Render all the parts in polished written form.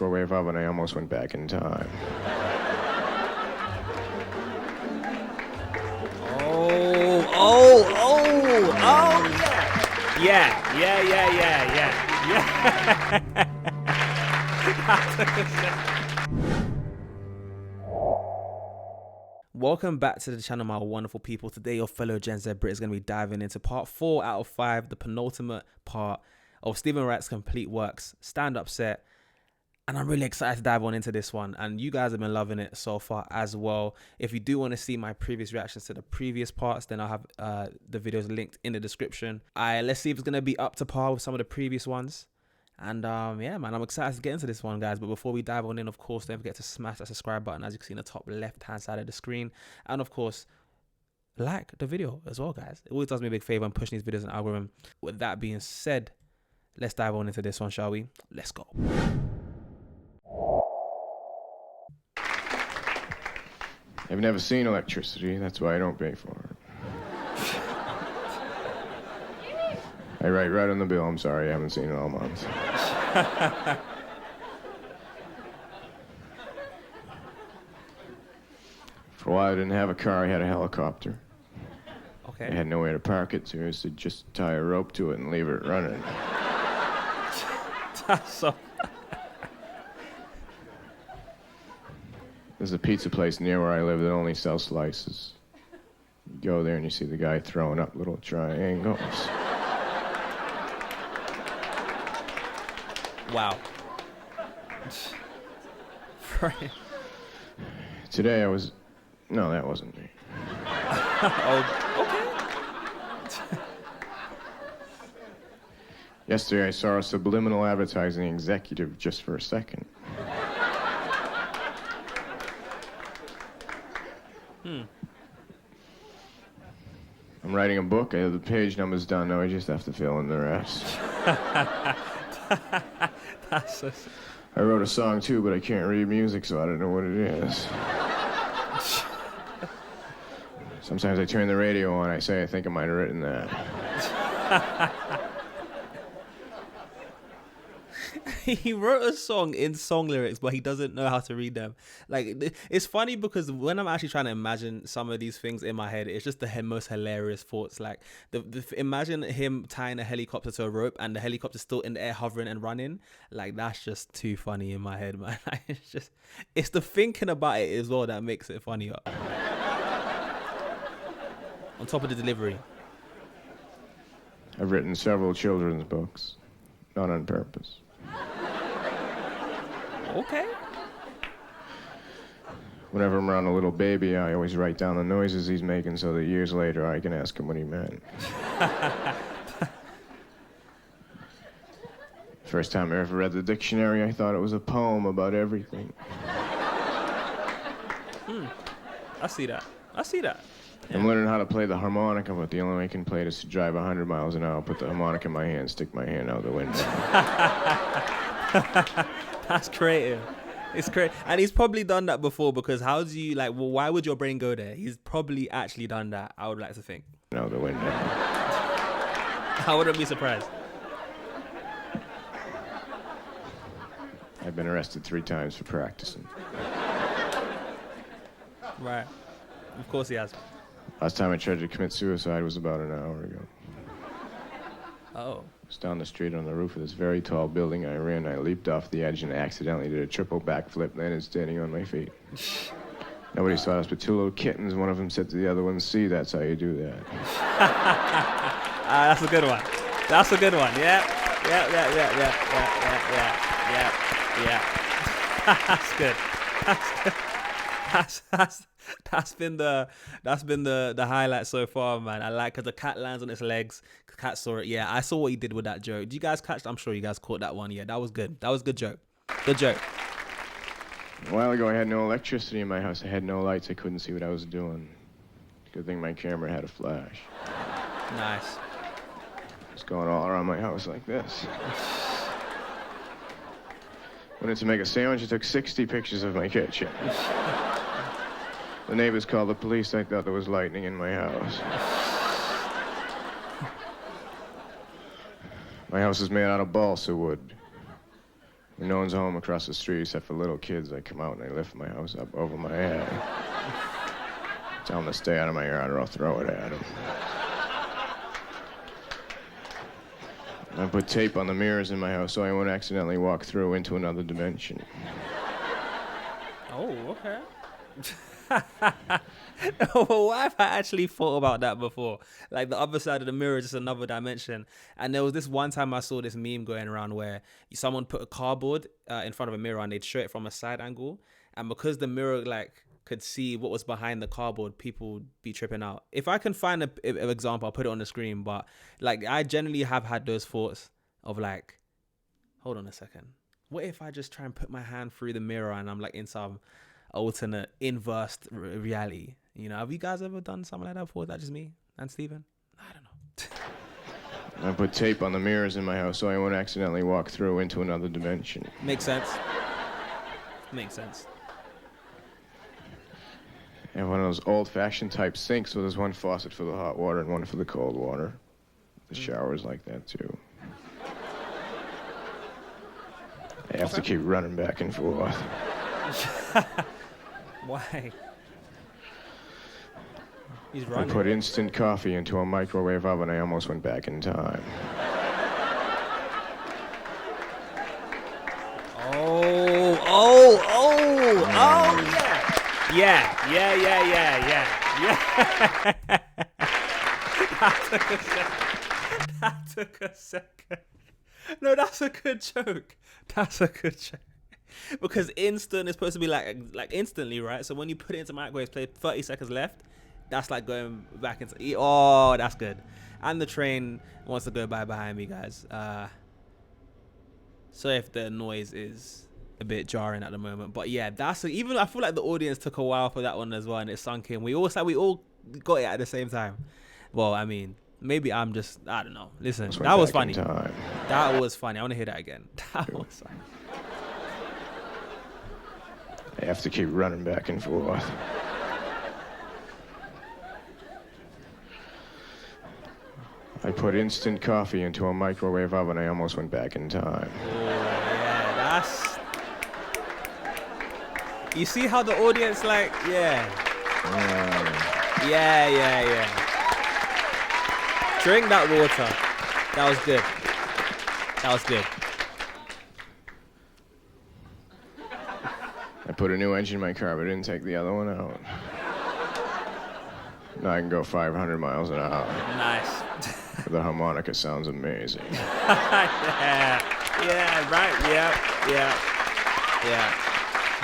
Microwave oven, I almost went back in time. Yeah. Welcome back to the channel, my wonderful people. Today, your fellow Gen Z Brit is going to be diving into part 4 out of 5, the penultimate part of Stephen Wright's complete works, stand-up set. And I'm really excited to dive on into this one. And you guys have been loving it so far as well. If you do want to see my previous reactions to the previous parts, then I'll have the videos linked in the description. Let's see if it's going to be up to par with some of the previous ones. And yeah, man, I'm excited to get into this one, guys. But before we dive on in, of course, don't forget to smash that subscribe button, as you can see in the top left-hand side of the screen. And of course, like the video as well, guys. It always does me a big favor in pushing these videos in the algorithm. With that being said, let's dive on into this one, shall we? Let's go. I've never seen electricity, that's why I don't pay for it. I write right on the bill, I'm sorry, I haven't seen it all month. For a while I didn't have a car, I had a helicopter. Okay. I had nowhere to park it, so I used to just tie a rope to it and leave it running. So There's a pizza place near where I live that only sells slices. You go there and you see the guy throwing up little triangles. wow. Today I was... No, that wasn't me. Oh, okay. Yesterday I saw a subliminal advertising executive just for a second. I'm writing a book, I have the page numbers done, now I just have to fill in the rest. I wrote a song too, but I can't read music, so I don't know what it is. Sometimes I turn the radio on, I say I think I might have written that. He wrote a song in song lyrics, but he doesn't know how to read them. Like, it's funny because when I'm actually trying to imagine some of these things in my head, it's just the most hilarious thoughts. Like, imagine him tying a helicopter to a rope and the helicopter's still in the air hovering and running. Like, that's just too funny in my head, man. Like, it's the thinking about it as well that makes it funnier. On top of the delivery. I've written several children's books, not on purpose. Okay. Whenever I'm around a little baby, I always write down the noises he's making so that years later I can ask him what he meant. First time I ever read the dictionary, I thought it was a poem about everything. I see that. I see that. Yeah. I'm learning how to play the harmonica, but the only way I can play it is to drive 100 miles an hour, put the harmonica in my hand, stick my hand out the window. That's creative. It's great. And he's probably done that before, because how do you, like, well, why would your brain go there? He's probably actually done that, I would like to think. Out the window. I wouldn't be surprised. I've been arrested 3 times for practicing. Right. Of course he has. Last time I tried to commit suicide was about an hour ago. Oh. I was down the street on the roof of this very tall building. I ran, I leaped off the edge and accidentally did a triple backflip, landed standing on my feet. Nobody saw us but 2 little kittens. One of them said to the other one, "See, that's how you do that." That's a good one. That's a good one. Yeah. That's good. That's good. That's been the highlight so far, man. I like, because the cat lands on its legs. The cat saw it. Yeah, I saw what he did with that joke. Did you guys catch? I'm sure you guys caught that one. Yeah, that was good. That was a good joke. Good joke. A while ago, I had no electricity in my house. I had no lights. I couldn't see what I was doing. Good thing my camera had a flash. Nice. It's going all around my house like this. Wanted to make a sandwich. I took 60 pictures of my kitchen. The neighbors called the police. I thought there was lightning in my house. My house is made out of balsa wood. When no one's home across the street except for little kids, I come out and I lift my house up over my head. Tell them to stay out of my yard or I'll throw it at them. I put tape on the mirrors in my house so I won't accidentally walk through into another dimension. Oh, okay. Why have I actually thought about that before? Like the other side of the mirror is just another dimension. And there was this one time I saw this meme going around where someone put a cardboard in front of a mirror and they'd show it from a side angle. And because the mirror like could see what was behind the cardboard, people would be tripping out. If I can find an example, I'll put it on the screen. But like I generally have had those thoughts of like, hold on a second. What if I just try and put my hand through the mirror and I'm like in some alternate inverse reality? You know, have you guys ever done something like that before? Is that just me and Steven? I don't know. I put tape on the mirrors in my house so I won't accidentally walk through into another dimension. Makes sense. Makes sense. I have one of those old-fashioned type sinks, so there's one faucet for the hot water and one for the cold water. The shower's like that, too. I have to keep running back and forth. Why? He's I running. put instant coffee into a microwave oven. I almost went back in time. Yeah. That took a second. No, that's a good joke. That's a good joke. Because instant is supposed to be like instantly, right? So when you put it into microwave, play 30 seconds left, that's like going back into... Oh, that's good. And the train wants to go by behind me, guys. So if the noise is a bit jarring at the moment. But yeah, even I feel like the audience took a while for that one as well, and it sunk in. We all got it at the same time. Well, I mean, maybe I don't know. Listen, that was funny. That was funny. I want to hear that again. That was funny. I have to keep running back and forth. I put instant coffee into a microwave oven. I almost went back in time. Oh, yeah, that's... You see how the audience Yeah. Yeah. Drink that water. That was good. I put a new engine in my car, but I didn't take the other one out. Now I can go 500 miles an hour. Nice. The harmonica sounds amazing. Yeah, right, yeah.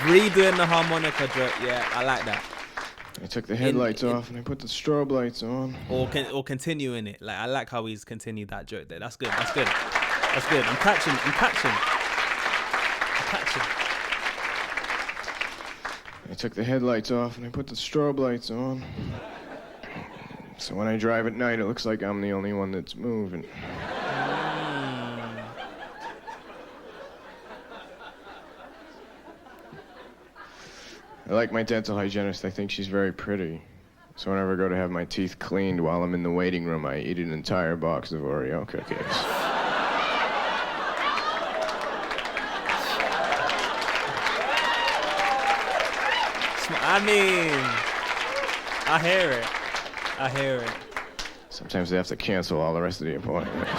Redoing the harmonica joke, yeah, I like that. I took the headlights off and I put the strobe lights on. Or continuing it. Like I like how he's continued that joke there. That's good. I'm catching. I took the headlights off and I put the strobe lights on. So when I drive at night, it looks like I'm the only one that's moving. I like my dental hygienist. I think she's very pretty. So whenever I go to have my teeth cleaned while I'm in the waiting room, I eat an entire box of Oreo cookies. I mean, I hear it. Sometimes they have to cancel all the rest of the appointments.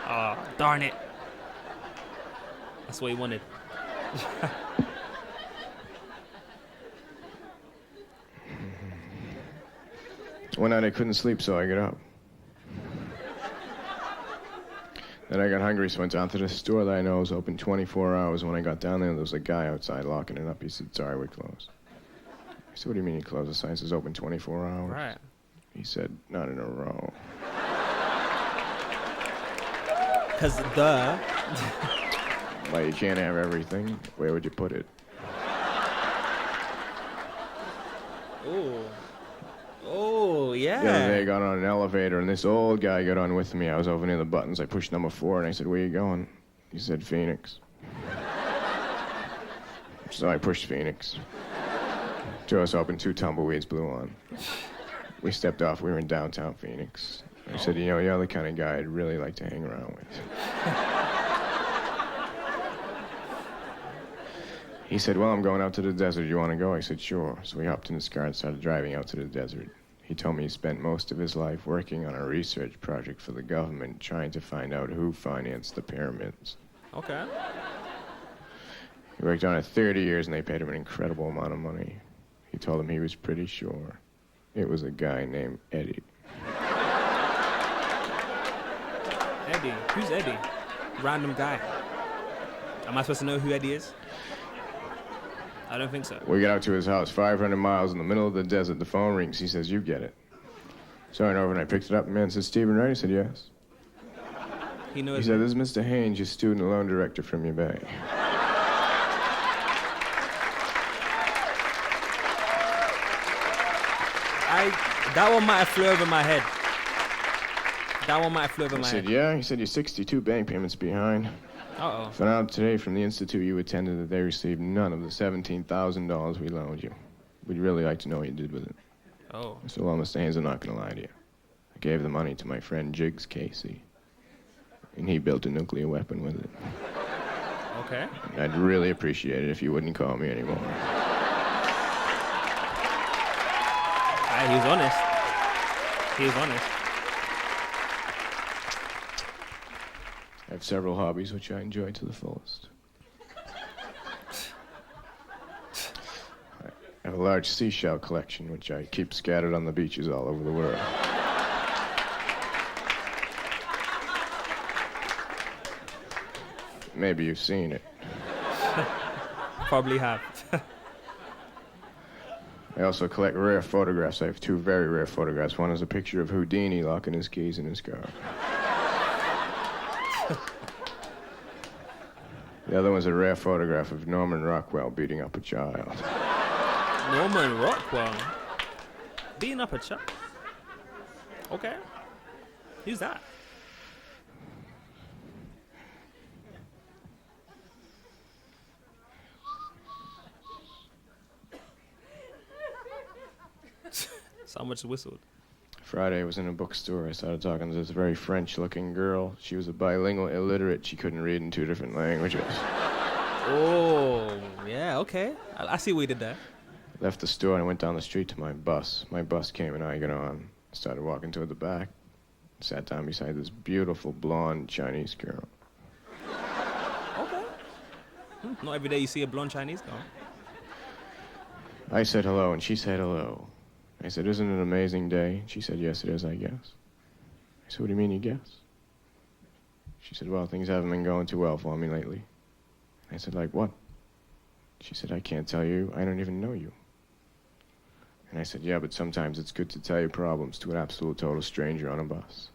Oh, darn it. That's what he wanted. One night I couldn't sleep, so I got up. Then I got hungry, so I went down to the store that I know is open 24 hours. When I got down there was a guy outside locking it up. He said, "Sorry, we closed." I said, "What do you mean you closed? The sign says open 24 hours. Right. He said, "Not in a row." Because Well, you can't have everything. Where would you put it? Oh, yeah. The other day I got on an elevator, and this old guy got on with me. I was over near the buttons. I pushed number 4, and I said, "Where you going?" He said, "Phoenix." So I pushed Phoenix. Doors open, 2 tumbleweeds blew on. We stepped off. We were in downtown Phoenix. I said, "You know, you're the kind of guy I'd really like to hang around with." He said, well, I'm going out to the desert. You want to go? I said, sure. So we hopped in his car and started driving out to the desert. He told me he spent most of his life working on a research project for the government, trying to find out who financed the pyramids. Okay. He worked on it 30 years, and they paid him an incredible amount of money. He told him he was pretty sure it was a guy named Eddie. Eddie? Who's Eddie? Random guy. Am I supposed to know who Eddie is? I don't think so. We get out to his house, 500 miles in the middle of the desert. The phone rings. He says, you get it. So I went over and I picked it up. The man said, Stephen Wright? I said, yes. He knows. He said, this is Mr. Haynes, your student loan director from your bank. That one might have flew over my head. That one might have flew over my head. I said, yeah. He said, you're 62 bank payments behind. Uh-oh. Found out today from the institute you attended that they received none of the $17,000 we loaned you. We'd really like to know what you did with it. Oh. I said, well, Mr. Haynes, I'm not going to lie to you. I gave the money to my friend Jiggs Casey, and he built a nuclear weapon with it. Okay. And I'd really appreciate it if you wouldn't call me anymore. He's honest. He's honest. I have several hobbies which I enjoy to the fullest. I have a large seashell collection which I keep scattered on the beaches all over the world. Maybe you've seen it. Probably have. I also collect rare photographs. I have two very rare photographs. One is a picture of Houdini locking his keys in his car. The other one's a rare photograph of Norman Rockwell beating up a child. Norman Rockwell? Beating up a child? Okay. Who's that? Someone just whistled. Friday, I was in a bookstore. I started talking to this very French-looking girl. She was a bilingual illiterate. She couldn't read in 2 different languages. Oh, yeah, okay. I see what you did there. I left the store and I went down the street to my bus. My bus came and I got on. Started walking toward the back. Sat down beside this beautiful blonde Chinese girl. Okay. Not every day you see a blonde Chinese girl. I said hello and she said hello. I said, isn't it an amazing day? She said, yes, it is, I guess. I said, what do you mean you guess? She said, well, things haven't been going too well for me lately. I said, like what? She said, I can't tell you. I don't even know you. And I said, yeah, but sometimes it's good to tell your problems to an absolute total stranger on a bus.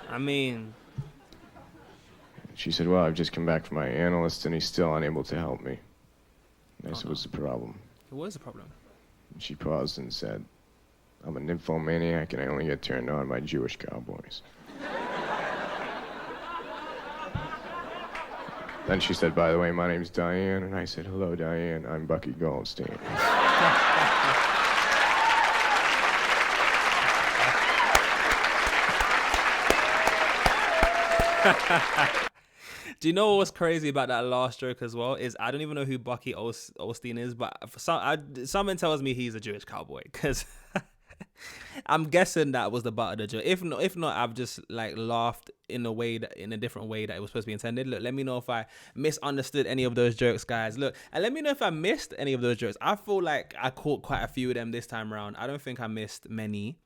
I mean... She said, well, I've just come back from my analyst and he's still unable to help me. And I said, no. what's the problem? What is the problem? And she paused and said, I'm a nymphomaniac and I only get turned on by Jewish cowboys. Then she said, by the way, my name's Diane. And I said, hello, Diane. I'm Bucky Goldstein. Do you know what's crazy about that last joke as well? Is I don't even know who Bucky Osteen is, but someone tells me he's a Jewish cowboy because I'm guessing that was the butt of the joke. If not, I've just like laughed in a different way that it was supposed to be intended. Look, let me know if I misunderstood any of those jokes, guys. Look, and let me know if I missed any of those jokes. I feel like I caught quite a few of them this time around. I don't think I missed many,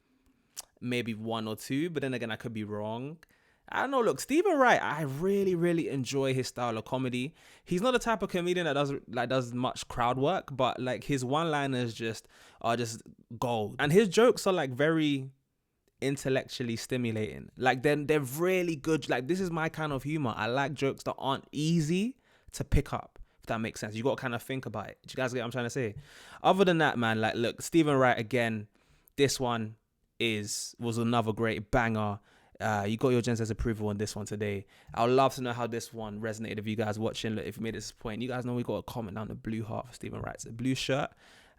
maybe 1 or 2, but then again, I could be wrong. I don't know. Look, Stephen Wright, I really, really enjoy his style of comedy. He's not the type of comedian that does much crowd work, but like his one-liners are just gold. And his jokes are like very intellectually stimulating. Like they're really good. Like this is my kind of humor. I like jokes that aren't easy to pick up. If that makes sense, you got to kind of think about it. Do you guys get what I'm trying to say? Other than that, man, like look, Stephen Wright again. This one was another great banger. You got your Gen Z approval on this one today. I would love to know how this one resonated with you guys watching. Look, if you made it to this point, you guys know we got a comment down the blue heart for Stephen Wright's blue shirt.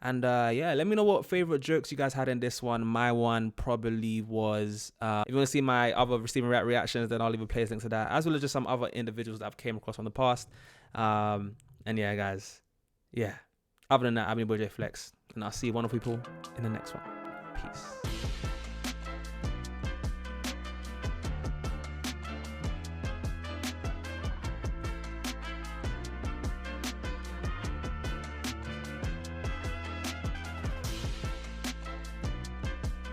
And yeah, let me know what favorite jokes you guys had in this one. My one probably was, if you want to see my other Stephen Wright reactions, then I'll leave a playlist link to that, as well as just some other individuals that I've came across from the past. And And yeah, guys, yeah. Other than that, I've been your boy JayFlex, and I'll see one of people in the next one. Peace.